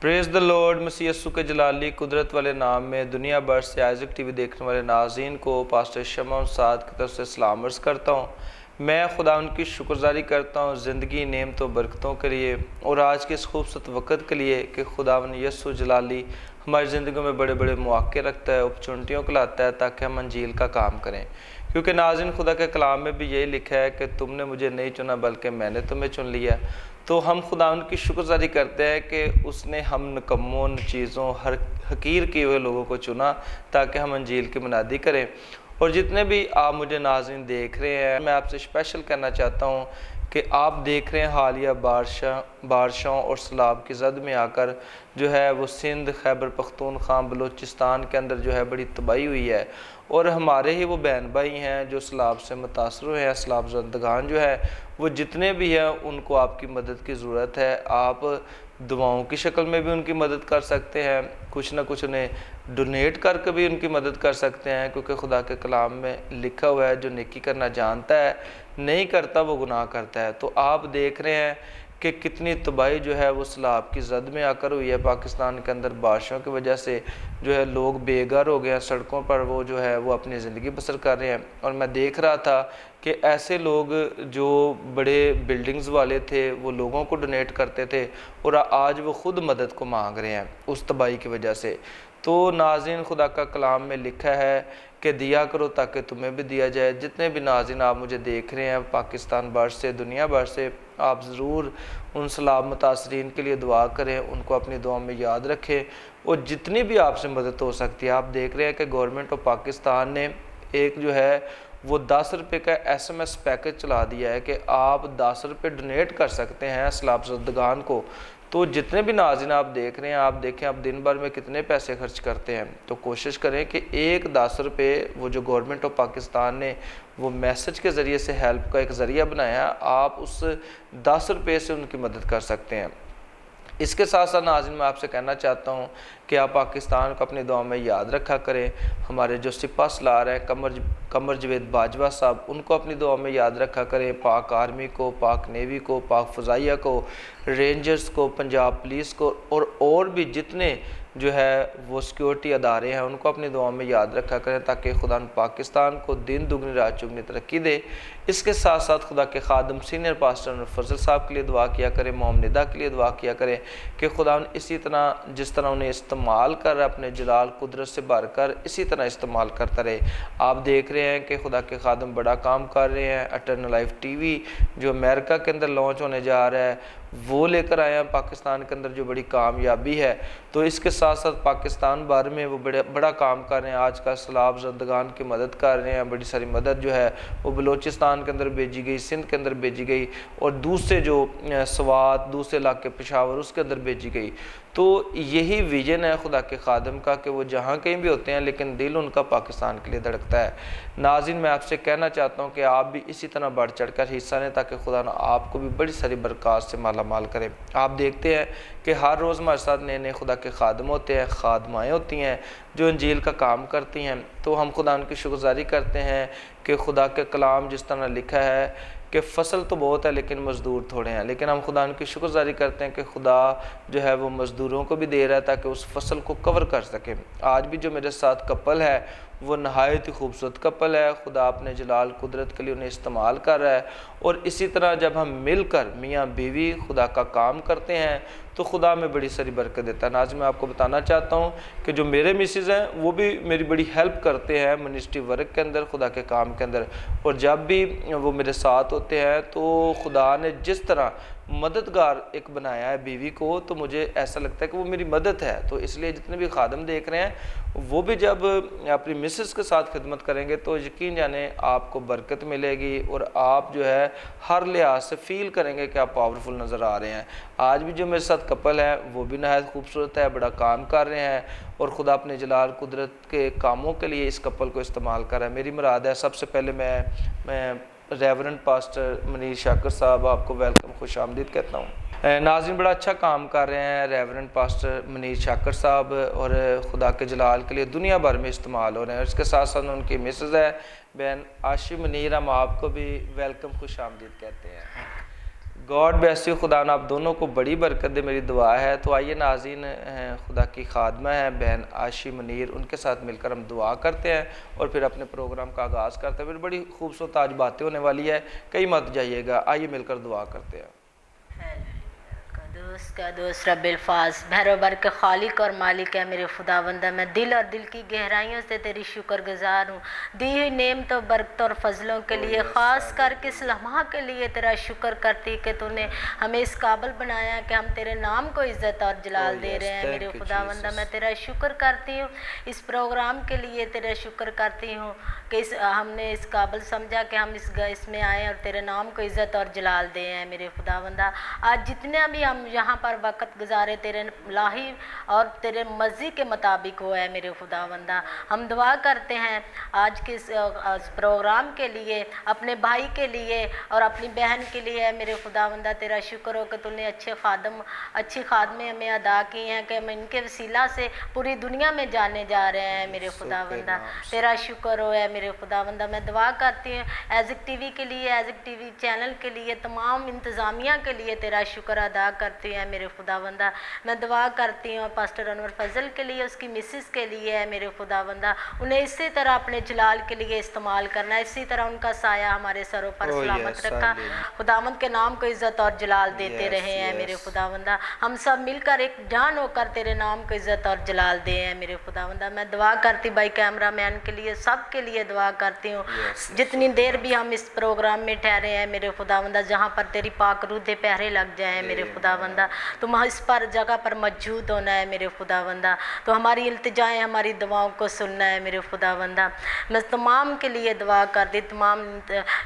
Praise the Lord. मसीह यस्सु के जलाली कुदरत वाले नाम में दुनिया भर से आइज़क टीवी देखने वाले नाज़रीन को पास्टर शमा साद की तरफ से सलाम अर्ज़ करता हूँ। मैं खुदा उनकी शुक्रगुज़ारी करता हूँ ज़िंदगी नेमतों बरकतों के लिए और आज के इस खूबसूरत वक़्त के लिए कि खुदावन यस्सु जलाली हमारी ज़िंदगी में बड़े बड़े मौक़े रखता है, अपॉर्चुनिटियों को लाता है ताकि हम अंजील का काम करें। क्योंकि नाज़रीन खुदा के कलाम में भी यही लिखा है कि तुमने मुझे नहीं चुना बल्कि मैंने तुम्हें चुन लिया। तो हम खुदा उनकी शुक्रगुज़ारी करते हैं कि उसने हम निकम्मों चीज़ों हर हकीर किए हुए लोगों को चुना ताकि हम अंजील की मुनादी करें। और जितने भी आप मुझे नाज़रीन देख रहे हैं, मैं आपसे स्पेशल कहना चाहता हूँ कि आप देख रहे हैं हालिया बारिशों और सैलाब की जद में आकर जो है वो सिंध, खैबर पख्तूनख्वा, बलूचिस्तान के अंदर जो है बड़ी तबाही हुई है। और हमारे ही वो बहन भाई हैं जो सैलाब से मुतासर हुए हैं, सैलाब ज़दगान जो है वो जितने भी हैं उनको आपकी मदद की ज़रूरत है। आप दुआओं की शक्ल में भी उनकी मदद कर सकते हैं, कुछ ना कुछ उन्हें डोनेट करके भी उनकी मदद कर सकते हैं, क्योंकि खुदा के कलाम में लिखा हुआ है जो नेकी करना जानता है नहीं करता वो गुनाह करता है। तो आप देख रहे हैं कि कितनी तबाही जो है वो सैलाब की जद में आकर हुई है। पाकिस्तान के अंदर बारिशों की वजह से जो है लोग बेघर हो गए हैं, सड़कों पर वो जो है वो अपनी ज़िंदगी बसर कर रहे हैं। और मैं देख रहा था कि ऐसे लोग जो बड़े बिल्डिंग्स वाले थे वो लोगों को डोनेट करते थे और आज वो ख़ुद मदद को मांग रहे हैं उस तबाही की वजह से। तो नाज़रीन खुदा का कलाम में लिखा है कि दिया करो ताकि तुम्हें भी दिया जाए। जितने भी नाज़रीन आप मुझे देख रहे हैं पाकिस्तान भर से, दुनिया भर से, आप ज़रूर उन सैलाब मुतासरीन के लिए दुआ करें, उनको अपनी दुआ में याद रखें और जितनी भी आपसे मदद हो सकती है। आप देख रहे हैं कि गवर्नमेंट ऑफ पाकिस्तान ने एक जो है वो 10 रुपये का SMS पैकेज चला दिया है कि आप 10 रुपये डोनेट कर सकते हैं सैलाब ज़दगान को। तो जितने भी नाज़रीन आप देख रहे हैं, आप देखें आप दिन भर में कितने पैसे खर्च करते हैं, तो कोशिश करें कि एक 10 रुपये वो जो गवर्नमेंट ऑफ पाकिस्तान ने वो मैसेज के ज़रिए से हेल्प का एक ज़रिया बनाया, आप उस 10 रुपये से उनकी मदद कर सकते हैं। इसके साथ साथ नाज़रीन मैं आपसे कहना चाहता हूँ कि आप पाकिस्तान को अपनी दुआ में याद रखा करें। हमारे जो सिपा सलार हैं कमर जवेद बाजवा साहब, उनको अपनी दुआ में याद रखा करें। पाक आर्मी को, पाक नेवी को, पाक फ़ज़ाइया को, रेंजर्स को, पंजाब पुलिस को और भी जितने जो है वो सिक्योरिटी अदारे हैं उनको अपनी दुआ में याद रखा करें ताकि खुदा पाकिस्तान को दिन दुगनी रात चुगनी तरक्की दे। इसके साथ साथ खुदा के खादम सीनियर पास्टर फजल साहब के लिए दुआ किया करें, मोमनिदा के लिए दुआ किया करें कि खुदा इसी तरह जिस तरह उन्हें इस्तेमाल कर अपने जलाल कुदरत से भर कर इसी तरह इस्तेमाल करता रहे। आप देख रहे हैं कि खुदा के खादम बड़ा काम कर रहे हैं। इटर्नल लाइफ TV जो अमेरिका के अंदर लॉन्च होने जा रहा है वो लेकर आए हैं पाकिस्तान के अंदर, जो बड़ी कामयाबी है। तो इसके साथ साथ पाकिस्तान भर में वो बड़ा काम कर रहे हैं। आज का सैलाब ज़दगान की मदद कर रहे हैं। बड़ी सारी मदद जो है वो बलूचिस्तान के अंदर भेजी गई, सिंध के अंदर भेजी गई और दूसरे जो स्वात दूसरे इलाके पेशावर उसके अंदर भेजी गई। तो यही विजन है खुदा के खादम का कि वो जहाँ कहीं भी होते हैं लेकिन दिल उनका पाकिस्तान के लिए धड़कता है। नाज़रीन मैं आपसे कहना चाहता हूँ कि आप भी इसी तरह बढ़ चढ़ कर हिस्सा लें ताकि खुदा ना आपको भी बड़ी सारी बरक़ात से माला माल करें। आप देखते हैं कि हर रोज़ हमारे साथ नए नए खुदा के खादम होते हैं, खादमाएँ होती हैं जो अंजील का काम करती हैं। तो हम खुदा उनकी शुक्रगुज़ारी करते हैं कि खुदा के कलाम जिस तरह लिखा है कि फ़सल तो बहुत है लेकिन मज़दूर थोड़े हैं, लेकिन हम खुदा उनकी शुक्रगुज़ारी करते हैं कि खुदा जो है वो मज़दूरों को भी दे रहा है ताकि उस फसल को कवर कर सके। आज भी जो मेरे साथ कपल है वो नहायत ही खूबसूरत कपल है। खुदा अपने जलाल कुदरत के लिए उन्हें इस्तेमाल कर रहा है और इसी तरह जब हम मिलकर मियाँ बीवी खुदा का काम करते हैं तो खुदा में बड़ी सारी बरकत देता है। नाज़रीन मैं आपको बताना चाहता हूँ कि जो मेरे मिसेज़ हैं वो भी मेरी बड़ी हेल्प करते हैं मिनिस्ट्री वर्क के अंदर, खुदा के काम के अंदर। और जब भी वो मेरे साथ होते हैं तो खुदा ने जिस तरह मददगार एक बनाया है बीवी को, तो मुझे ऐसा लगता है कि वो मेरी मदद है। तो इसलिए जितने भी खादम देख रहे हैं वो भी जब अपनी मिसेस के साथ खिदमत करेंगे तो यकीन जाने आपको बरकत मिलेगी और आप जो है हर लिहाज से फ़ील करेंगे कि आप पावरफुल नज़र आ रहे हैं। आज भी जो मेरे साथ कपल है वो भी नहायत खूबसूरत है, बड़ा काम कर रहे हैं और ख़ुदा अपने जलाल कुदरत के कामों के लिए इस कपल को इस्तेमाल कर रहा है। मेरी मुराद है सबसे पहले मैं रेवरेंड पास्टर मनीर शाकर साहब आपको वेलकम खुश आमदीद कहता हूँ। नाज़रीन बड़ा अच्छा काम कर रहे हैं रेवरेंड पास्टर मनीर शाकर साहब और खुदा के जलाल के लिए दुनिया भर में इस्तेमाल हो रहे हैं। इसके साथ साथ उनकी मिसेज़ है बहन आशी मनीर, हम आपको भी वेलकम खुश आमदीद कहते हैं। God bless you. खुदा न आप दोनों को बड़ी बरकत दे, मेरी दुआ है। तो आइए नाज़रीन, खुदा की खादमा है बहन आशी मुनीर, उनके साथ मिलकर हम दुआ करते हैं और फिर अपने प्रोग्राम का आगाज़ करते हैं। फिर बड़ी खूबसूरत आज बातें होने वाली है, कहीं मत जाइएगा। आइए मिलकर दुआ करते हैं। कदूस रब्बिल फाज़, भरोबर के खालिक और मालिक है मेरे खुदावंदा, मैं दिल और दिल की गहराइयों से तेरी शुक्रगुजार हूँ। दी हुई नेमत और बरकत और फजलों के लिए, ख़ास करके इस लम्हा के लिए तेरा शुक्र करती कि तूने हमें इस काबिल बनाया कि हम तेरे नाम को इज़्ज़त और जलाल दे रहे हैं। मेरे खुदावंदा, मैं तेरा शुक्र करती हूँ इस प्रोग्राम के लिए, तेरा शुक्र करती हूँ कि हमने इस काबिल समझा कि हम इसमें आए और तेरे नाम को इज़्ज़त और जलाल दे हैं। मेरे खुदावंदा, आज जितने भी हम यहाँ पर वक़्त गुजारे तेरे लाही और तेरे मर्ज़ी के मुताबिक हो है। मेरे खुदावंदा, हम दुआ करते हैं आज के इस प्रोग्राम के लिए, अपने भाई के लिए और अपनी बहन के लिए है। मेरे खुदावंदा, तेरा शुक्र हो कि तूने अच्छी खादमें हमें अदा की हैं कि हम इनके वसीला से पूरी दुनिया में जाने जा रहे हैं। मेरे खुदावंदा, तेरा शुक्र हो है। मेरे खुदावंदा, मैं दुआ करती हूँ एज़िक टीवी के लिए, एज़िक टीवी चैनल के लिए, तमाम इंतज़ामिया के लिए तेरा शुक्र अदा करती हैं। मेरे खुदावंदा, मैं दुआ करती हूँ पास्टर अनवर फजल के लिए, उसकी मिसिस के लिए है। मेरे खुदावंदा, उन्हें इसी तरह अपने जलाल के लिए इस्तेमाल करना है, इसी तरह उनका साया हमारे सरों पर सलामत रखा, खुदावंद के नाम को इज़्ज़त और जलाल देते रहे हैं। मेरे खुदावंदा, हम सब मिलकर एक जान होकर तेरे नाम को इज़्ज़त और जलाल दे हैं। मेरे खुदावंदा, मैं दुआ करती भाई कैमरा मैन के लिए, सब के लिए दुआ करती हूँ। जितनी देर भी हम इस प्रोग्राम में ठहरे हैं मेरे खुदावंदा, जहाँ पर तेरी पाक रूह दे पहरे लग जाएँ मेरे खुदावंदा, तुम इस पर जगह पर मौजूद होना है। मेरे खुदावंदा, तो हमारी इल्तिजाएँ, हमारी दुआओं को सुनना है। मेरे खुदावंदा, मैं तमाम के लिए दुआ कर दी, तमाम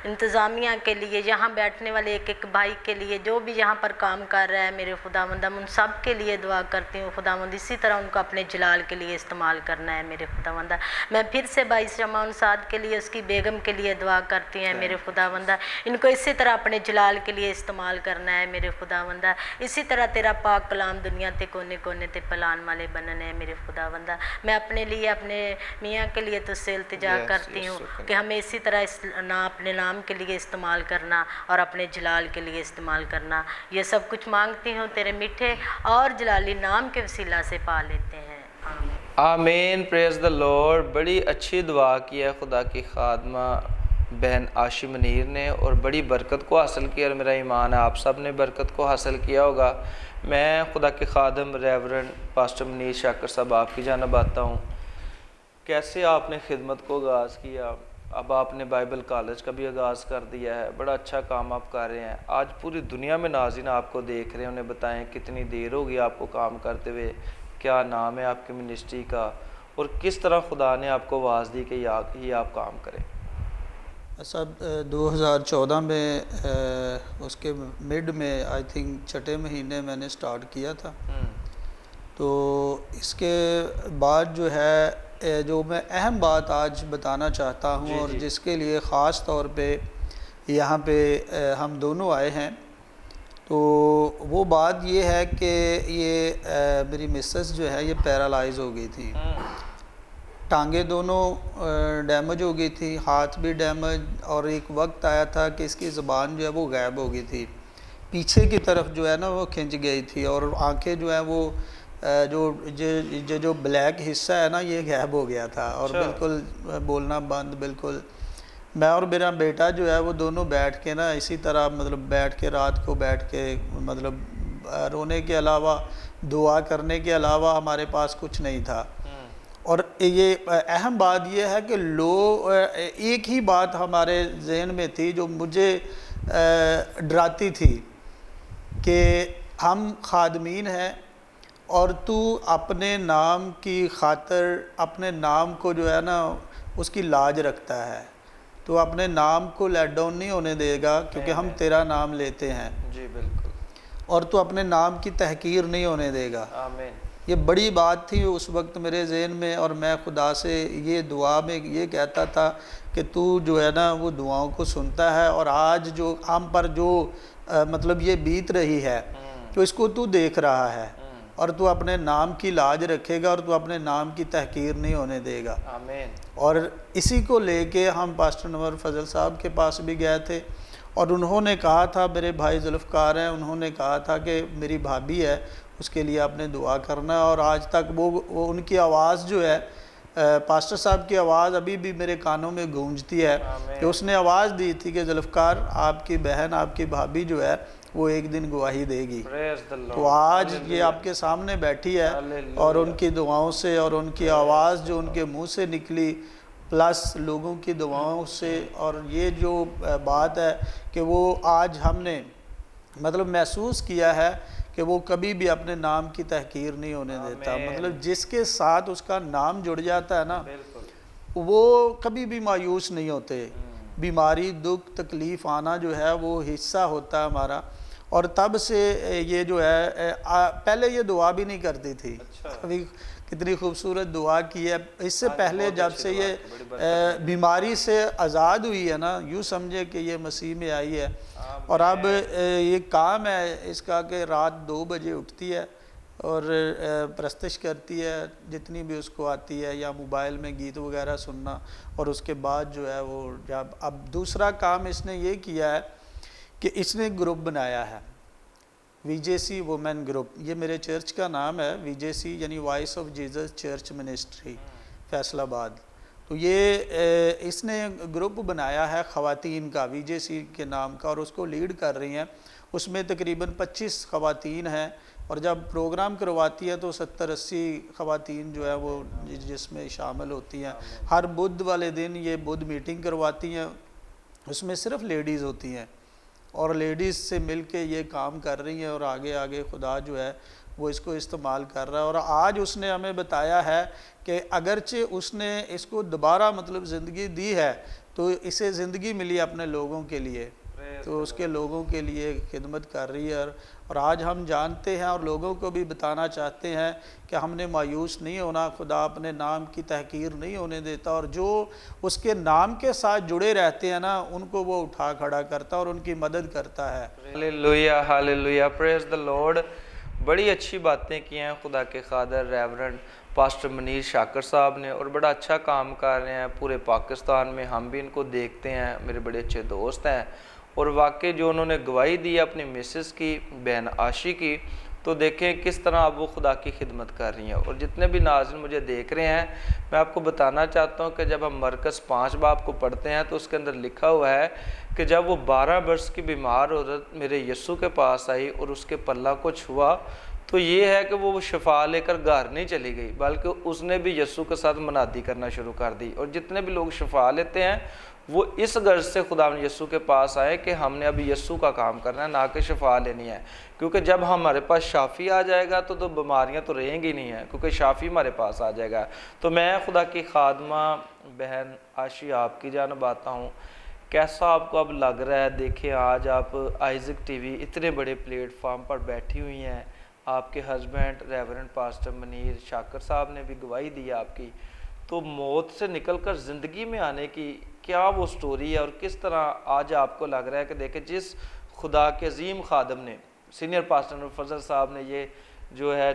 इंतज़ामिया के लिए, यहाँ बैठने वाले एक एक भाई के लिए, जो भी यहाँ पर काम कर रहा है। मेरे खुदावंदा, उन सब के लिए दुआ करती हूँ खुदावंद, इसी तरह उनको अपने जलाल के लिए इस्तेमाल करना है। मेरे खुदावंदा, मैं फिर से भाई शमाउन साद के लिए, उसकी बेगम के लिए दुआ करती हैं। मेरे खुदावंदा, इनको इसी तरह अपने जलाल के लिए इस्तेमाल करना है। मेरे खुदावंदा, इसी तरह तेरा पाक कलाम दुनिया ते कोने कोने ते फैलाने वाले बनने हैं। मेरे खुदावंदा, मैं अपने लिए, अपने मियाँ के लिए तुझसे इल्तिजा करती हूँ कि हमें इसी तरह अपने नाम के लिए इस्तेमाल करना और अपने जलाल के लिए इस्तेमाल करना। ये सब कुछ मांगती हूँ तेरे मीठे और जलाली नाम के वसीला से पा लेते हैं, आमीन। आमीन, प्रेज द लॉर्ड। बड़ी अच्छी दुआ की है खुदा की खादमा बहन आशी मुनीर ने और बड़ी बरकत को हासिल किया, और मेरा ईमान है आप सब ने बरकत को हासिल किया होगा। मैं खुदा के खादम रेवरेंड पास्टर मुनीर शाकर साहब आपकी जानब आता हूँ। कैसे आपने खिदमत को आगाज़ किया, अब आपने बाइबल कॉलेज का भी आगाज़ कर दिया है, बड़ा अच्छा काम आप कर रहे हैं। आज पूरी दुनिया में नाज़रीन आपको देख रहे हैं, उन्हें बताएं कितनी देर होगी आपको काम करते हुए, क्या नाम है आपकी मिनिस्ट्री का, और किस तरह खुदा ने आपको आवाज़ दी कि ये आप काम करें। सब 2014 में उसके मिड में आई थिंक छठे महीने मैंने स्टार्ट किया था। तो इसके बाद जो है, जो मैं अहम बात आज बताना चाहता हूँ और जिसके लिए ख़ास तौर पे यहाँ पे हम दोनों आए हैं, तो वो बात ये है कि ये मेरी मिसेस जो है ये पैरालाइज हो गई थी, टांगे दोनों डैमेज हो गई थी, हाथ भी डैमेज, और एक वक्त आया था कि इसकी ज़ुबान जो है वो गायब हो गई थी, पीछे की तरफ जो है ना वो खिंच गई थी, और आंखें जो है वो जो ब्लैक हिस्सा है ना ये गायब हो गया था, और बिल्कुल बोलना बंद बिल्कुल। मैं और मेरा बेटा जो है वो दोनों बैठ के ना इसी तरह, मतलब बैठ के रात को बैठ के, मतलब रोने के अलावा, दुआ करने के अलावा हमारे पास कुछ नहीं था। और ये अहम बात यह है कि एक ही बात हमारे जहन में थी जो मुझे डराती थी कि हम खादमीन हैं और तू अपने नाम की खातर अपने नाम को जो है ना उसकी लाज रखता है, तो अपने नाम को लेट डाउन नहीं होने देगा क्योंकि हम तेरा नाम लेते हैं। जी बिल्कुल। और तू अपने नाम की तहकीर नहीं होने देगा। आमीन। ये बड़ी बात थी उस वक्त मेरे जहन में, और मैं खुदा से ये दुआ में ये कहता था कि तू जो है ना वो दुआओं को सुनता है, और आज जो हम पर जो मतलब ये बीत रही है तो इसको तू देख रहा है, और तू अपने नाम की लाज रखेगा और तू अपने नाम की तहकीर नहीं होने देगा। आमीन। और इसी को लेके हम पास्टर अनवर फजल साहब के पास भी गए थे, और उन्होंने कहा था, मेरे भाई जुल्फ़कार हैं, उन्होंने कहा था कि मेरी भाभी है उसके लिए आपने दुआ करना है। और आज तक वो उनकी आवाज़ जो है, पास्टर साहब की आवाज़ अभी भी मेरे कानों में गूंजती है कि उसने आवाज़ दी थी कि जुल्फ़कार आपकी बहन, आपकी भाभी जो है वो एक दिन गवाही देगी। तो आज ये आपके सामने बैठी है और उनकी दुआओं से और उनकी आवाज़ जो उनके मुंह से निकली, प्लस लोगों की दुआओं से, और ये जो बात है कि वो आज हमने मतलब महसूस किया है कि वो कभी भी अपने नाम की तहकीर नहीं होने देता। मतलब जिसके साथ उसका नाम जुड़ जाता है ना, वो कभी भी मायूस नहीं होते। बीमारी, दुख, तकलीफ़ आना जो है वो हिस्सा होता है हमारा। और तब से ये जो है पहले ये दुआ भी नहीं करती थी। अभी कितनी खूबसूरत दुआ की है। इससे पहले जब से ये बीमारी से आज़ाद हुई है ना, यूँ समझे कि ये मसीह में आई है। और अब ये काम है इसका कि रात 2 बजे उठती है और प्रस्तश करती है जितनी भी उसको आती है, या मोबाइल में गीत वगैरह सुनना। और उसके बाद जो है वो जब अब दूसरा काम इसने ये किया है कि इसने ग्रुप बनाया है, VJC वुमेन ग्रुप। ये मेरे चर्च का नाम है, VJC यानी voice of Jesus church ministry Faisalabad. तो ये इसने ग्रुप बनाया है ख़वातीन का, VJC के नाम का, और उसको लीड कर रही हैं। उसमें तकरीबन 25 ख़वातीन हैं, और जब प्रोग्राम करवाती है तो 70-80 ख़वातीन जो है वो जिसमें शामिल होती हैं। हर बुध वाले दिन ये बुध मीटिंग करवाती हैं, उसमें सिर्फ लेडीज़ होती हैं और लेडीज़ से मिल के ये काम कर रही हैं। और आगे आगे खुदा जो है वो इसको इस्तेमाल कर रहा है। और आज उसने हमें बताया है कि अगरचे उसने इसको दोबारा मतलब ज़िंदगी दी है, तो इसे ज़िंदगी मिली अपने लोगों के लिए, तो उसके लोगों के लिए खिदमत कर रही है। और आज हम जानते हैं और लोगों को भी बताना चाहते हैं कि हमने मायूस नहीं होना। खुदा अपने नाम की तहकीर नहीं होने देता, और जो उसके नाम के साथ जुड़े रहते हैं ना, उनको वो उठा खड़ा करता है और उनकी मदद करता है। Hallelujah, hallelujah, praise the Lord. बड़ी अच्छी बातें की हैं खुदा के खादर रेवरेंड पास्टर मनीर शाकर साहब ने, और बड़ा अच्छा काम कर रहे हैं पूरे पाकिस्तान में। हम भी इनको देखते हैं, मेरे बड़े अच्छे दोस्त हैं। और वाकई जो उन्होंने गवाही दी अपनी मिसेस की, बहन आशी की, तो देखें किस तरह अब वो खुदा की खिदमत कर रही हैं। और जितने भी नाज़रीन मुझे देख रहे हैं, मैं आपको बताना चाहता हूं कि जब हम मरकज़ 5 बाब को पढ़ते हैं तो उसके अंदर लिखा हुआ है कि जब वो 12 वर्ष की बीमार औरत मेरे यस्सु के पास आई और उसके पल्ला को छुआ, तो ये है कि वो शफा लेकर घर नहीं चली गई, बल्कि उसने भी यस्सु के साथ मनादी करना शुरू कर दी। और जितने भी लोग शफा लेते हैं वो इस गर्ज से खुदा यस्सु के पास आए कि हमने अभी यस्सु का काम करना है, ना कि शफा लेनी है। क्योंकि जब हमारे पास शाफ़ी आ जाएगा तो बीमारियां तो रहेंगी नहीं हैं, क्योंकि शाफ़ी हमारे पास आ जाएगा। तो मैं खुदा की खादमा बहन आशी आपकी जानब आता हूँ। कैसा आपको अब लग रहा है? देखिए आज आप आइज़क टीवी इतने बड़े प्लेटफार्म पर बैठी हुई हैं। आपके हस्बैंड रेवरेंड पास्टर मनीर शाकर साहब ने भी गवाही दी आपकी। तो मौत से निकलकर ज़िंदगी में आने की क्या वो स्टोरी है, और किस तरह आज आपको लग रहा है कि देखें जिस खुदा के अजीम खादम ने, सीनियर पास्टर फजल साहब ने ये जो है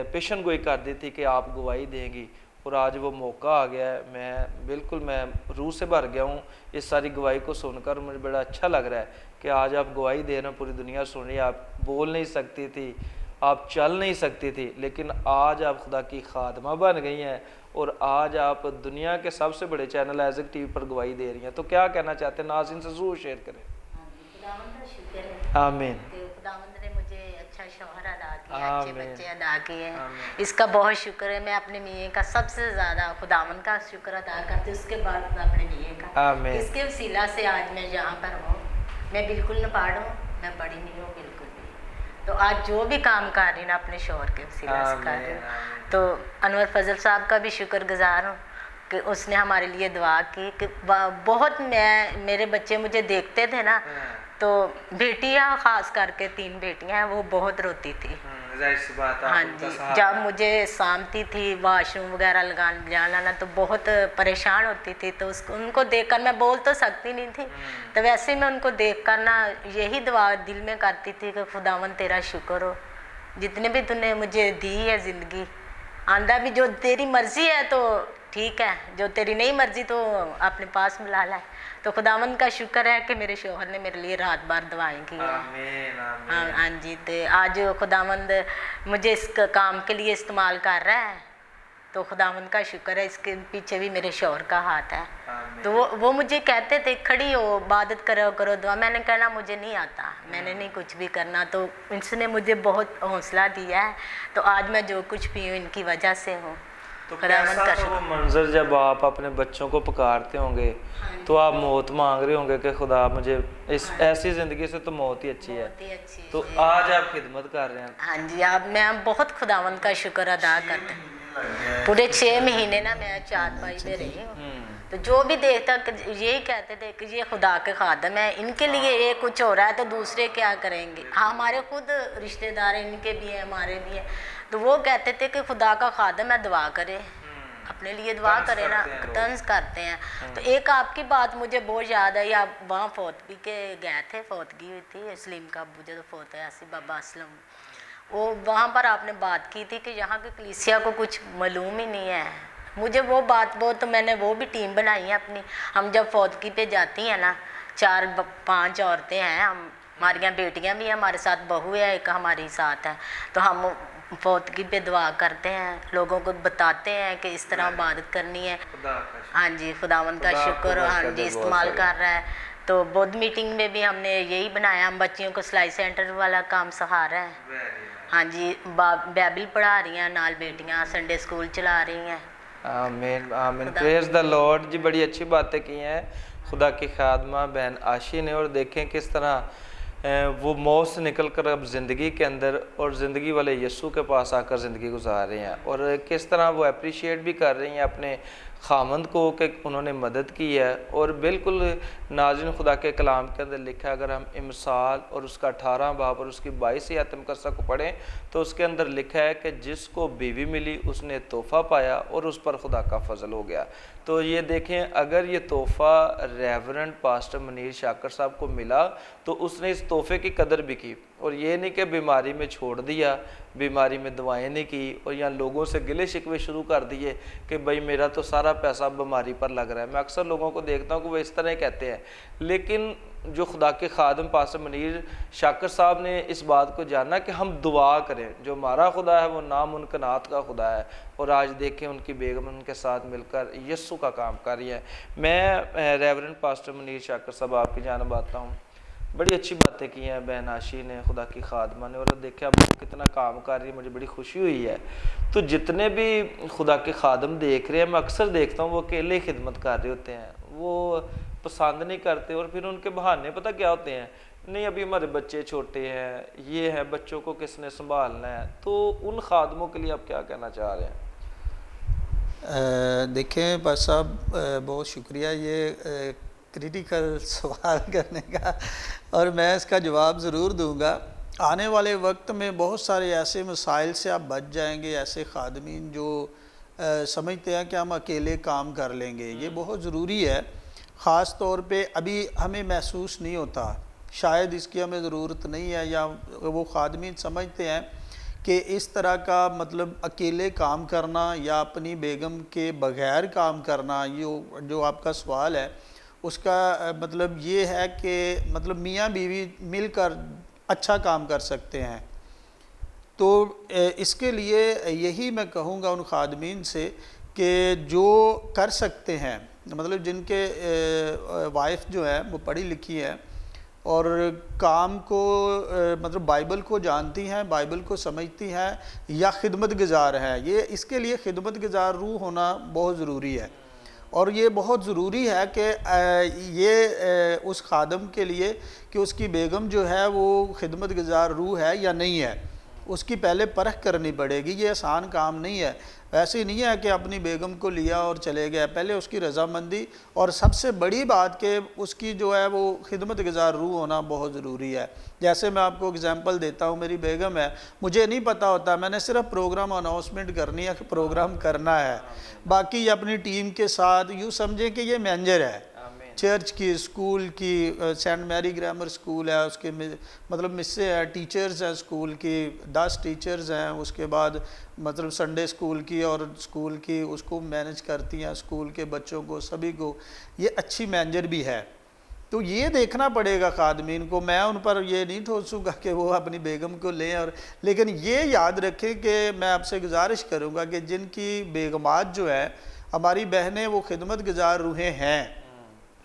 पेशन गोई कर दी थी कि आप गवाही देंगी, और आज वो मौका आ गया है। मैं रूह से भर गया हूँ इस सारी गवाही को सुनकर। मुझे बड़ा अच्छा लग रहा है कि आज आप गवाही दे रहे हैं, पूरी दुनिया सुन रही है। आप बोल नहीं सकती थी, आप चल नहीं सकती थी, लेकिन आज आप खुदा की खादमा बन गई हैं और आज आप दुनिया के सबसे बड़े चैनल आइज़क टीवी पर गवाही दे रही हैं। तो क्या कहना चाहते हैं? नाज़रीन से ज़रूर शेयर करें। आमीन। खुदावंद ने मुझे अच्छा शौहर अदा किया, अच्छे बच्चे अदा किए हैं, इसका बहुत शुक्र है। मैं अपने मियाँ का सबसे ज़्यादा खुदावंद का शुक्र अदा करती हूँ, उसके बाद अपने मियाँ का। इसके वसीला से आज मैं यहाँ पर हूँ। मैं बिल्कुल न पढ़ हूँ, मैं पढ़ी नहीं हूँ बिल्कुल भी। तो आज जो भी काम कर रही ना अपने शौहर के वसीला से कर रही हूँ। तो अनवर फजल साहब का भी शुक्रगुजार हूँ कि उसने हमारे लिए दुआ की कि बहुत मेरे बच्चे मुझे देखते थे ना, तो बेटियां खास करके 3 बेटियां हैं, वो बहुत रोती थी। हाँ जी, जब मुझे सामती थी वाशरूम वगैरह लगाना ना, तो बहुत परेशान होती थी। तो उनको देखकर मैं बोल तो सकती नहीं थी, तो वैसे मैं उनको देखकर ना यही दुआ दिल में करती थी कि खुदावन तेरा शुक्र हो, जितने भी तूने मुझे दी है ज़िंदगी। आंदा भी जो तेरी मर्ज़ी है तो ठीक है, जो तेरी नहीं मर्ज़ी तो अपने पास मिला ला। तो खुदावंद का शुक्र है कि मेरे शोहर ने मेरे लिए रात भर दुआएं की हैं। आमीन आमीन। हाँ हाँ जी, तो आज खुदावंद मुझे इस काम के लिए इस्तेमाल कर रहा है, तो खुदावंद का शुक्र है। इसके पीछे भी मेरे शौहर का हाथ है। आमीन। तो वो मुझे कहते थे खड़ी हो, इबादत करो करो दुआ। मैंने कहना मुझे नहीं आता, मैंने नहीं कुछ भी करना। तो इसने मुझे बहुत हौसला दिया है। तो आज मैं जो कुछ भी हूँ इनकी वजह से हूँ। तो खुदावंद कैसा का था वो शुक्र। मंजर जब आप अपने बच्चों को पुकारते होंगे, तो आप मौत मांग रहे होंगे कि खुदा मुझे इस ऐसी ज़िंदगी से तो मौत ही अच्छी है। बहुत ही अच्छी तो है। आज आप खिदमत कर रहे हैं। हाँ जी, आप मैं बहुत खुदावंद का शुक्र अदा करते हैं। पूरे 6 महीने ना मैं चारपाई में रही हूँ। तो जो भी देखता यही कहते थे कि ये खुदा के खादम है, इनके लिए ये कुछ हो रहा है तो दूसरे क्या करेंगे। हाँ, हमारे खुद रिश्तेदार इनके भी हैं, हमारे भी हैं। तो वो कहते थे कि खुदा का खादम है, दुआ करे, अपने लिए दुआ करे ना, तंज करते हैं। तो एक आपकी बात मुझे बहुत याद आई। आप वहाँ फौतगी के गए थे, फौतगी हुई थी सलीम का अब्बू जो फौत है ऐसी बाबा असलम, वो वहाँ पर आपने बात की थी कि यहाँ की कलीसिया को कुछ मालूम ही नहीं है। मुझे वो बात बहुत, तो मैंने वो भी टीम बनाई है अपनी। हम जब फौतगी पे जाती हैं ना, 4-5 औरतें हैं, हमारी बेटियाँ भी हैं, हमारे साथ बहू है एक हमारी साथ है। तो हम फौतगी पे दुआ करते हैं, लोगों को बताते हैं कि इस तरह इबादत करनी है। हाँ जी, खुदावंद का शुक्र। हाँ जी, इस्तेमाल कर रहा है। तो बौद्ध मीटिंग में भी हमने यही बनाया, हम बच्चियों को सिलाई सेंटर वाला काम सिखा रहे हैं। हाँ जी, बाइबल पढ़ा रही हैं, नाल बेटियाँ संडे स्कूल चला रही हैं। आमीन आमीन, प्रेज द लॉर्ड जी। बड़ी अच्छी बातें की हैं खुदा की खादमा बहन आशी ने। और देखें किस तरह वो मौत से निकल कर अब ज़िंदगी के अंदर और ज़िंदगी वाले यीशु के पास आकर ज़िंदगी गुजार रहे हैं। और किस तरह वो अप्रिशिएट भी कर रही हैं अपने खामंद को कि उन्होंने मदद की है। और बिल्कुल नाज़रीन, खुदा के कलाम के अंदर लिखा है, अगर हम इमसाल और उसका 18 बाब और उसकी 22 आयत मुकद्दसा को पढ़ें तो उसके अंदर लिखा है कि जिसको बीवी मिली उसने तोहफ़ा पाया और उस पर खुदा का फजल हो गया। तो ये देखें, अगर ये तोहफ़ा रेवरेंड पास्टर मनीर शाकर साहब को मिला तो उसने इस तोहफ़े की कदर भी की। और ये नहीं कि बीमारी में छोड़ दिया, बीमारी में दवाएं नहीं की और या लोगों से गिले शिकवे शुरू कर दिए कि भाई मेरा तो सारा पैसा बीमारी पर लग रहा है। मैं अक्सर लोगों को देखता हूँ कि वो इस तरह कहते हैं। लेकिन जो खुदा के खादम पास्टर मनीर शाकर साहब ने इस बात को जाना कि हम दुआ करें, जो हमारा खुदा है वो नामुमकिनात का खुदा है। और आज देखें उनकी बेगम उनके साथ मिलकर यस्सु का काम कर रही है। मैं रेवरेंड पास्टर मनीर शाकर साहब आपकी जानब आता हूँ। बड़ी अच्छी बातें की हैं बहन आशी ने, खुदा की खादमा ने। और देखा अब वो कितना काम कर रही है, मुझे बड़ी खुशी हुई है। तो जितने भी खुदा के खादम देख रहे हैं, मैं अक्सर देखता हूँ वो अकेले खिदमत कर रहे होते हैं, वो पसंद नहीं करते। और फिर उनके बहाने पता क्या होते हैं, नहीं अभी हमारे बच्चे छोटे हैं, ये है, बच्चों को किसने संभालना है। तो उन खादमों के लिए आप क्या कहना चाह रहे हैं? देखें बस साहब, बहुत शुक्रिया ये क्रिटिकल सवाल करने का, और मैं इसका जवाब ज़रूर दूंगा। आने वाले वक्त में बहुत सारे ऐसे मसाइल से आप बच जाएंगे, ऐसे खादमीन जो समझते हैं कि हम अकेले काम कर लेंगे। ये बहुत ज़रूरी है। ख़ास तौर पे अभी हमें महसूस नहीं होता, शायद इसकी हमें ज़रूरत नहीं है, या वो खादमीन समझते हैं कि इस तरह का मतलब अकेले काम करना या अपनी बेगम के बग़ैर काम करना, ये जो आपका सवाल है उसका मतलब ये है कि मतलब मियाँ बीवी मिलकर अच्छा काम कर सकते हैं। तो इसके लिए यही मैं कहूँगा उन खादमीन से कि जो कर सकते हैं, मतलब जिनके वाइफ जो है वो पढ़ी लिखी है और काम को मतलब बाइबल को जानती हैं, बाइबल को समझती हैं, या खिदमत गुज़ार हैं, ये इसके लिए खिदमत गुज़ार रूह होना बहुत ज़रूरी है। और ये बहुत ज़रूरी है कि ये उस खादम के लिए कि उसकी बेगम जो है वो खिदमत गुज़ार रूह है या नहीं है, उसकी पहले परख करनी पड़ेगी। ये आसान काम नहीं है। वैसे ही नहीं है कि अपनी बेगम को लिया और चले गए, पहले उसकी रजामंदी, और सबसे बड़ी बात कि उसकी जो है वो खिदमत गुज़ार रूह होना बहुत ज़रूरी है। जैसे मैं आपको एग्जांपल देता हूँ, मेरी बेगम है, मुझे नहीं पता होता, मैंने सिर्फ प्रोग्राम अनाउंसमेंट करनी है कि प्रोग्राम करना है, बाकी अपनी टीम के साथ यूँ समझें कि ये मैनेजर है चर्च की, स्कूल की, सेंट मैरी ग्रामर स्कूल है, उसके मतलब मिससे है, टीचर्स हैं स्कूल की, 10 टीचर्स हैं, उसके बाद मतलब संडे स्कूल की और स्कूल की उसको मैनेज करती हैं, स्कूल के बच्चों को, सभी को। ये अच्छी मैनेजर भी है। तो ये देखना पड़ेगा खादमीन को। मैं उन पर ये नहीं ठोसूँगा कि वो अपनी बेगम को लें, और लेकिन ये याद रखें कि मैं आपसे गुजारिश करूँगा कि जिनकी बेगमात जो है हमारी बहनें, वो खिदमत गुजार रूहें हैं,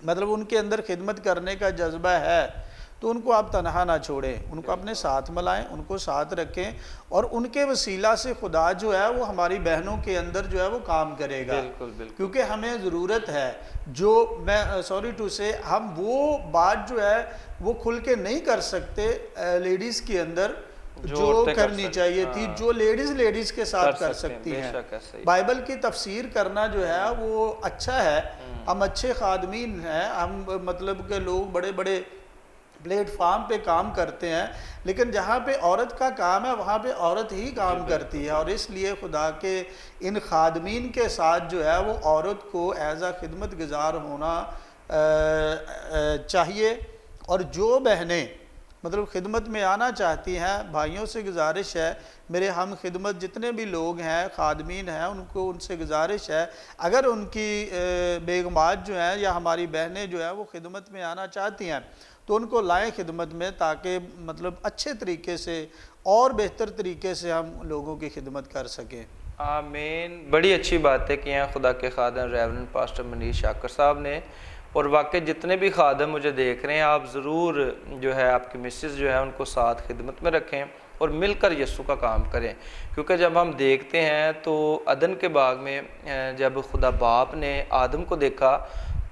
मतलब उनके अंदर खिदमत करने का जज्बा है, तो उनको आप तनहा ना छोड़ें, उनको अपने साथ मिलाएं, उनको साथ रखें, और उनके वसीला से खुदा जो है वो हमारी बहनों के अंदर जो है वो काम करेगा। बिल्कुल बिल्कुल। क्योंकि हमें ज़रूरत है, जो मैं सॉरी टू से, हम वो बात जो है वो खुल के नहीं कर सकते लेडीज़ के अंदर जो करनी चाहिए थी, जो लेडीज़ के साथ कर सकती हैं। बाइबल की तफसीर करना जो है वो अच्छा है, हम अच्छे खादमीन हैं, हम मतलब के लोग बड़े बड़े प्लेटफार्म पे काम करते हैं, लेकिन जहाँ पे औरत का काम है वहाँ पे औरत ही काम करती है, और इसलिए खुदा के इन खादमीन के साथ जो है वो औरत को एज आ खिदमत गुजार होना चाहिए। और जो बहनें मतलब खिदमत में आना चाहती हैं, भाइयों से गुजारिश है, मेरे हम खिदमत जितने भी लोग हैं, खादमीन हैं, उनको उनसे गुजारिश है, अगर उनकी बेगमात जो हैं या हमारी बहनें जो है वो खिदमत में आना चाहती हैं तो उनको लाएं खिदमत में, ताकि मतलब अच्छे तरीके से और बेहतर तरीके से हम लोगों की खिदमत कर सकें। आमीन। बड़ी अच्छी बात है कि यहाँ खुदा के खादम रेवरेंड पास्टर मनीष शाकर साहब ने, और वाकई जितने भी खादम मुझे देख रहे हैं, आप ज़रूर जो है आपकी मिसेस जो है उनको साथ खिदमत में रखें और मिलकर यीशु का काम करें। क्योंकि जब हम देखते हैं तो अदन के बाग में जब खुदा बाप ने आदम को देखा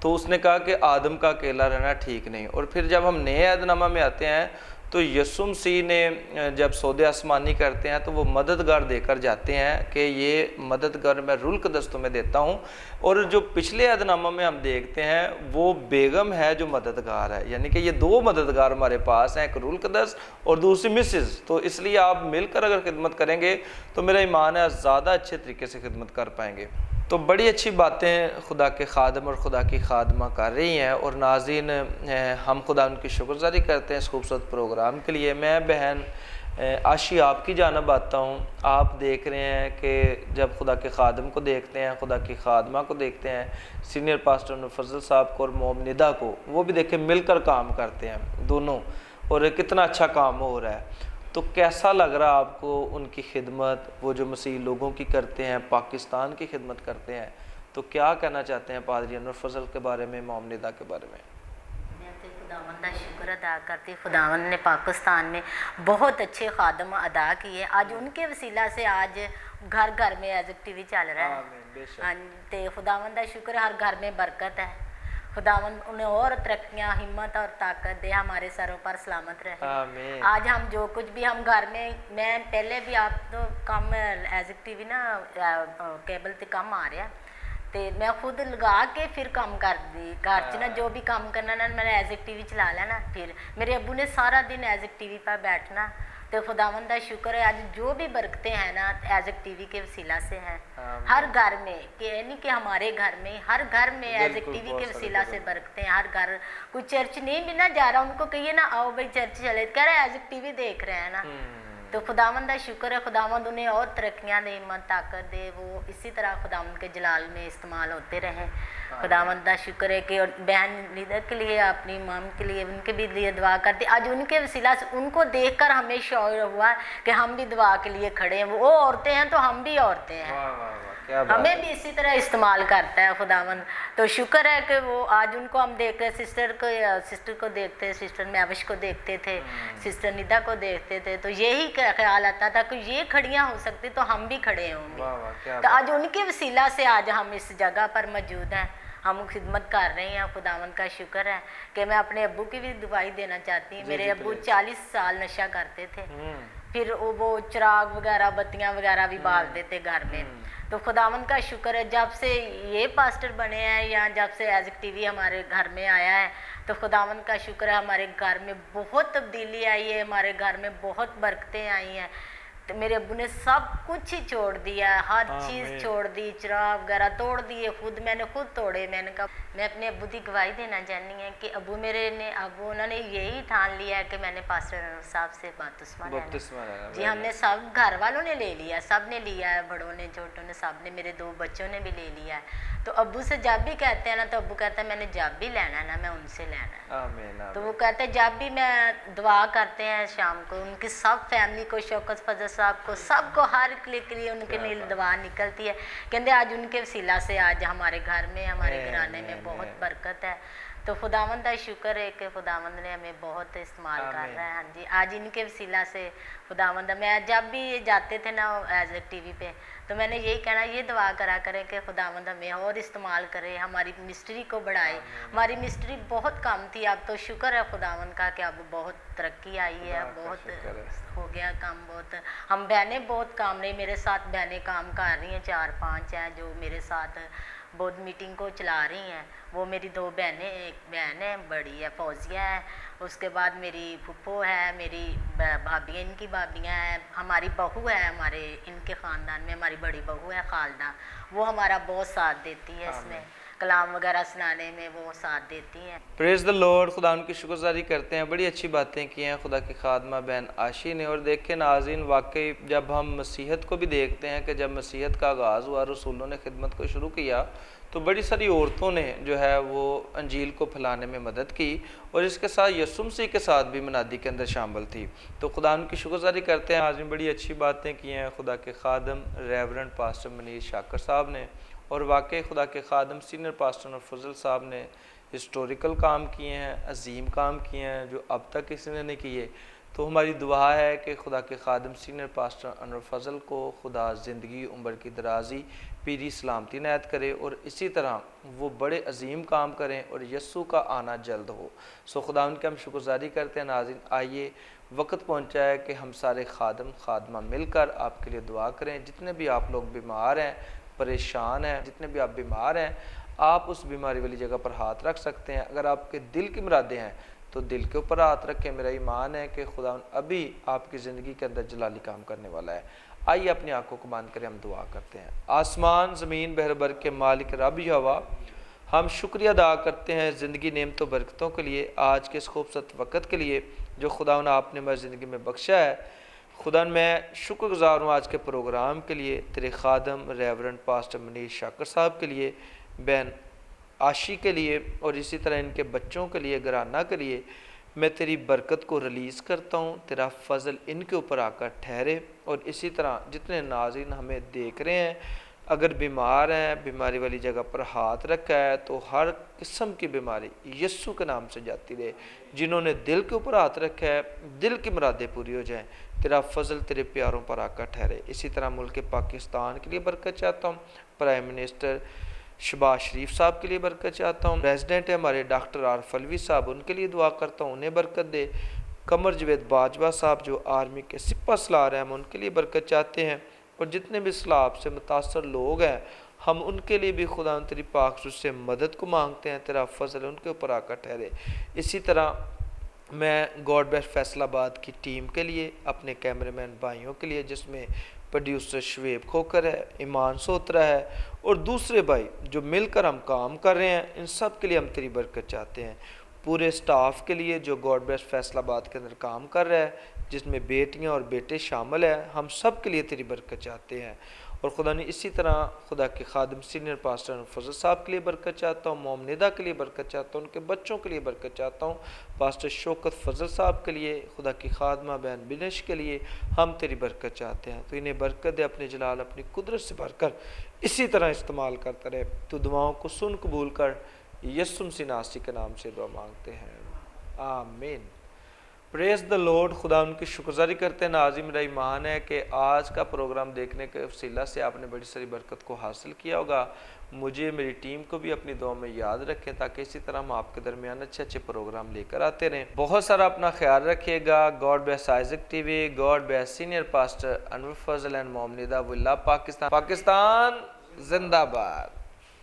तो उसने कहा कि आदम का अकेला रहना ठीक नहीं। और फिर जब हम नए अहदनामा में आते हैं तो यीशु मसीह ने जब सौदे आसमानी करते हैं तो वो मददगार देकर जाते हैं कि ये मददगार मैं रूल कदस तुम्हें देता हूँ। और जो पिछले अहदनामा में हम देखते हैं वो बेगम है जो मददगार है, यानी कि ये दो मददगार हमारे पास हैं, एक रूल कदस और दूसरी मिसेस। तो इसलिए आप मिलकर अगर खिदमत करेंगे तो मेरा ईमान है ज़्यादा अच्छे तरीके से खिदमत कर पाएंगे। तो बड़ी अच्छी बातें खुदा के खादम और खुदा की खादमा कर रही हैं। और नाज़रीन, हम खुदा उनकी शुक्रगुज़ारी करते हैं इस खूबसूरत प्रोग्राम के लिए। मैं बहन आशी आपकी जानब आता हूँ। आप देख रहे हैं कि जब खुदा के खादम को देखते हैं, खुदा की खादमा को देखते हैं, सीनियर पास्टर फजल साहब को और मोम निदा को, वो भी देखें मिलकर काम करते हैं दोनों, और कितना अच्छा काम हो रहा है। तो कैसा लग रहा आपको उनकी खिदमत, वो जो मसीह लोगों की करते हैं, पाकिस्तान की खिदमत करते हैं? तो क्या कहना चाहते हैं पादरी अनवर फजल के बारे में, मोम निदा के बारे में? मैं तो खुदावंद का शुक्र अदा करती, खुदावंद ने पाकिस्तान में बहुत अच्छे खादम अदा किए। आज उनके वसीला से आज घर घर में एज टीवी चल रहा है। हाँ, तो खुदावंद का शुक्र, हर घर में बरकत है। खुदावंद उन्हें और तरक्कियाँ, हिम्मत और ताकत दे, हमारे सरों पर सलामत रहे। आमीन। आज हम जो कुछ भी हम घर में, मैं पहले भी आप तो कम एज टीवी ना केबल ते कम आ रहा, तो मैं खुद लगा के फिर काम कर दी घर च ना, जो भी काम करना ना मैंने एज टीवी चला लेना। फिर मेरे अब्बू ने सारा दिन एज टीवी पर बैठना। तो खुदावंद का शुक्र है आज जो भी बरकतें हैं ना एज टीवी के वसीला से हैं हर घर में, कि नहीं कि हमारे घर में, हर घर में एज टीवी के वसीला से बरकतें हैं। हर घर, कोई चर्च नहीं भी ना जा रहा, उनको कहिए ना आओ भाई चर्च चले, कह रहे एज टीवी देख रहे हैं ना। तो खुदावंद का शुक्र है, खुदावंद उन्हें और तरक्कियाँ दे, हिम्मत ताकत दे, वो इसी तरह खुदावंद के जलाल में इस्तेमाल होते रहें। खुदावंद का शुक्र है कि और बहन लीडर के लिए, अपनी मम के लिए, उनके भी लिए दुआ करते। आज उनके वसीला से उनको देखकर हमें शौर हुआ कि हम भी दुआ के लिए खड़े हैं। वो औरतें हैं तो हम भी औरतें हैं, हमें भी इसी तरह इस्तेमाल करता है खुदावंद। तो शुक्र है कि वो आज उनको हम देख रहे, सिस्टर को देखते, सिस्टर मैविश को देखते थे, सिस्टर निदा को देखते थे, तो यही ख्याल आता था कि ये खड़ियाँ हो सकती तो हम भी खड़े होंगे। तो आज उनके वसीला से आज हम इस जगह पर मौजूद हैं, हम खिदमत कर रहे हैं। खुदावंद का शुक्र है कि मैं अपने अब्बू की भी दुआई देना चाहती हूँ। मेरे अब्बू 40 साल नशा करते थे, फिर वो चिराग वगैरह, बत्तियाँ वगैरह भी बालते थे घर में। तो खुदावंद का शुक्र है जब से ये पास्टर बने हैं या जब से एज टीवी हमारे घर में आया है, तो खुदावंद का शुक्र है हमारे घर में बहुत तब्दीली आई है, हमारे घर में बहुत बरकतें आई हैं। तो मेरे अब्बू ने सब कुछ ही छोड़ दिया, हर चीज़ छोड़ दी, चिराग वगैरह तोड़ दिए, मैंने खुद तोड़े। मैंने कहा मैं अपने अब्बू की गवाही देना चाहनी है कि अब्बू मेरे ने, अब्बू उन्होंने यही ठान लिया है कि मैंने पास्टर साहब से बपतिस्मा लेना। जी हमने सब घर वालों ने ले लिया, सब ने लिया है, बड़ों ने छोटों ने, सब ने, मेरे 2 बच्चों ने भी ले लिया है। तो अब्बू से जब भी कहते हैं ना, तो अब्बू कहता है मैंने जब भी लेना है ना, मैं उनसे लेना है। आमीन तो वो आमीन कहते हैं जब भी मैं दुआ करते हैं शाम को, उनकी सब फैमिली को, शौकत फजल साहब को, सबको, हर के लिए उनके लिए दुआ निकलती है। कहते आज उनके वसीला से आज हमारे घर में, हमारे घराने में बहुत बरकत है। तो खुदावंद का शुक्र है कि खुदावंद ने हमें बहुत इस्तेमाल कर रहा है। हाँ जी, आज इनके वसीला से खुदावंद, मैं जब भी जाते थे ना एज ए टीवी पे, तो मैंने यही कहना, ये दुआ करा करें कि खुदावंद हमें और इस्तेमाल करे, हमारी मिनिस्ट्री को बढ़ाए। हमारी मिनिस्ट्री बहुत कम थी, अब तो शुक्र है खुदावंद का कि अब बहुत तरक्की आई है, बहुत हो गया काम। बहुत हम बहनें बहुत काम रही, मेरे साथ बहनें काम कर रही हैं, 4-5 हैं जो मेरे साथ बोर्ड मीटिंग को चला रही हैं। वो मेरी 2 बहनें, एक बहन है बड़ी है, फौजिया है, उसके बाद मेरी फुप्पो है, मेरी भाभियाँ, इनकी भाभियाँ हैं, हमारी बहू है, हमारे इनके ख़ानदान में हमारी बड़ी बहू है खालदा, वो हमारा बहुत साथ देती है, इसमें कलाम वगैरह सुनाने में वो साथ देती हैं। Praise the Lord. खुदा उनकी शुक्रगुजारी करते हैं, बड़ी अच्छी बातें की हैं खुदा की खादमा बहन आशी ने। और देखें नाज़रीन, वाकई जब हम मसीहत को भी देखते हैं कि जब मसीहत का आगाज़ हुआ, रसूलों ने खिदमत को शुरू किया, तो बड़ी सारी औरतों ने जो है वो अंजील को फैलाने में मदद की, और इसके साथ यीशु मसीह के साथ भी मनादी के अंदर शामिल थी। तो खुदा उनकी शुक्रगुजारी करते हैं। नाज़रीन, बड़ी अच्छी बातें की हैं खुदा के खादम रेवरेंड पास्टर मनीष शाकर साहब ने, और वाकई खुदा के खादम सीनियर पास्टर और फजल साहब ने हिस्टोरिकल काम किए हैं, अजीम काम किए हैं जो अब तक किसी ने नहीं किए। तो हमारी दुआ है कि खुदा के खादम सीनियर पास्टर अनवर फजल को खुदा ज़िंदगी उम्र की दराजी पीरी सलामती नायत करे, और इसी तरह वो बड़े अजीम काम करें और यस्सु का आना जल्द हो। सो खुदा उनके हम शुक्रगुजारी करते हैं। नाज़रीन, आइए वक्त पहुंचा है कि हम सारे खादम खादमा मिलकर आपके लिए दुआ करें। जितने भी आप लोग बीमार हैं, परेशान हैं, जितने भी आप बीमार हैं, आप उस बीमारी वाली जगह पर हाथ रख सकते हैं। अगर आपके दिल की मुरादें हैं तो दिल के ऊपर हाथ रखें। मेरा ईमान है कि खुदा अभी आपकी ज़िंदगी के अंदर जलाली काम करने वाला है। आइए अपनी आंखों को बंद करें, हम दुआ करते हैं। आसमान ज़मीन बहर बर के मालिक रब यहोवा, हम शुक्रिया अदा करते हैं ज़िंदगी नेमतों बरकतों के लिए, आज के इस खूबसूरत वक़्त के लिए जो खुदा आपने मेरी ज़िंदगी में बख्शा है। खुदा मैं शुक्रगुज़ार हूँ आज के प्रोग्राम के लिए, तेरे खादम रेवरेंड पास्टर मनीष शाकर साहब के लिए, बहन आशी के लिए, और इसी तरह इनके बच्चों के लिए, घराना के लिए। मैं तेरी बरकत को रिलीज़ करता हूँ, तेरा फजल इनके ऊपर आकर ठहरे। और इसी तरह जितने नाज़रीन हमें देख रहे हैं, अगर बीमार हैं, बीमारी वाली जगह पर हाथ रखा है, तो हर किस्म की बीमारी यस्सु के नाम से जाती रहे। जिन्होंने दिल के ऊपर हाथ रखा है, दिल की मुरादें पूरी हो जाएं, तेरा फजल तेरे प्यारों पर आकर ठहरे। इसी तरह मुल्क पाकिस्तान के लिए बरकत चाहता हूँ, प्राइम मिनिस्टर शहबाज शरीफ साहब के लिए बरकत चाहता हूँ, प्रेसिडेंट है हमारे डॉक्टर आरिफ अलवी साहब, उनके लिए दुआ करता हूँ, उन्हें बरकत दे। कमर जवेद बाजवा साहब जो आर्मी के सिपा सलार हैं, हम उनके लिए बरकत चाहते हैं। और जितने भी सलाब से मुतासर लोग हैं, हम उनके लिए भी खुदा तेरी पाक से मदद को मांगते हैं, तेरा फजल उनके ऊपर आकर ठहरे। इसी तरह मैं गॉड बेस्ट फैसलाबाद की टीम के लिए, अपने कैमरामैन भाइयों के लिए, जिसमें प्रोड्यूसर शवेब खोकर है, ईमान सोत्रा है, और दूसरे भाई जो मिलकर हम काम कर रहे हैं, इन सब के लिए हम तेरी बरकत चाहते हैं। पूरे स्टाफ के लिए जो गॉड बेस्ट फैसलाबाद के अंदर काम कर रहा है, जिसमें बेटियां और बेटे शामिल हैं, हम सब के लिए तेरी बरकत चाहते हैं। और खुदा ने इसी तरह खुदा के खादम सीनियर पास्टर फजल साहब के लिए बरकत चाहता हूँ, मोमनिदा के लिए बरकत चाहता हूँ, उनके बच्चों के लिए बरकत चाहता हूँ, पास्टर शौकत फजल साहब के लिए, खुदा की खादमा बहन बिनिश के लिए हम तेरी बरकत चाहते हैं। तो इन्हें बरकत दे, अपने जलाल अपनी कुदरत से भरकर इसी तरह इस्तेमाल करता रहे। तो दुआओं को सुन कबूल कर, यीशु मसीह नासरी के नाम से दुआ मांगते हैं, आमीन। Praise the Lord. खुदा उनकी शुक्रगुजारी करते हैं। नाज़रीन, मेरा ईमान है कि आज का प्रोग्राम देखने के वसीला से आपने बड़ी सारी बरकत को हासिल किया होगा। मुझे, मेरी टीम को भी अपनी दुआ में याद रखें, ताकि इसी तरह हम आपके दरमियान अच्छे अच्छे प्रोग्राम लेकर आते रहें। बहुत सारा अपना ख्याल रखिएगा। God bless Isaac TV, God bless senior pastor Anwar Fazal and मोमनिदा। वी लव पाकिस्तान, पाकिस्तान जिंदाबाद।